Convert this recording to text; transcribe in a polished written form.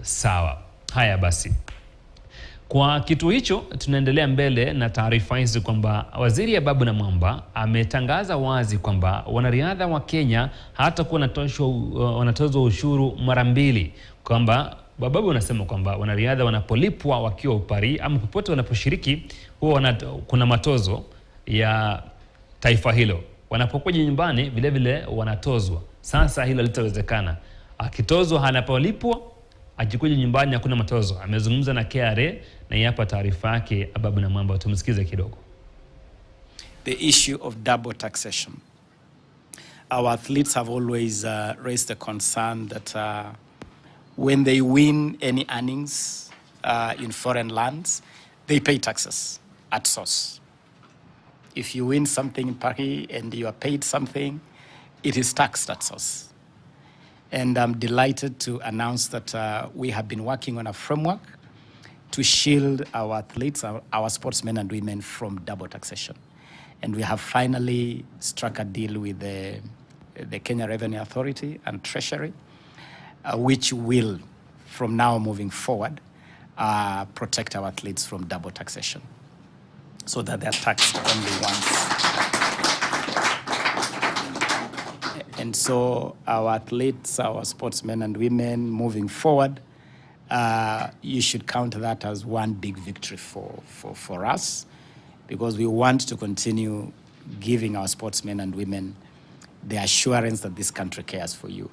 sawa. Haya basi. Kwa kitu hicho tunaendelea mbele na taarifa hizi kwamba Waziri Ababu Namwamba ametangaza wazi kwamba wanariadha wa Kenya hatakuwa wanatozwa ushuru mara mbili, kwamba Ababu anasema kwamba wanariadha wanapolipwa wakiwa upari ama popote wanaposhiriki huwa kuna matozo ya taifa hilo. Wanapokuja nyumbani vile vile wanatozwa. Sasa hilo litawezekana. Akitozwa anapolipwa, akikuja nyumbani hakuna matozo. Amezungumza na KRA na hapa taarifa yake Ababu Namwamba, tumsikize kidogo. The issue of double taxation. Our athletes have always raised the concern that when they win any earnings in foreign lands, they pay taxes at source. If you win something in Paris and you are paid something, it is taxed at source. And I'm delighted to announce that we have been working on a framework to shield our athletes, our sportsmen and women from double taxation. And we have finally struck a deal with the Kenya Revenue Authority and Treasury, which will, from now moving forward, protect our athletes from double taxation, so that they're taxed only once. And so our athletes, our sportsmen and women moving forward, you should count that as one big victory for us, because we want to continue giving our sportsmen and women the assurance that this country cares for you.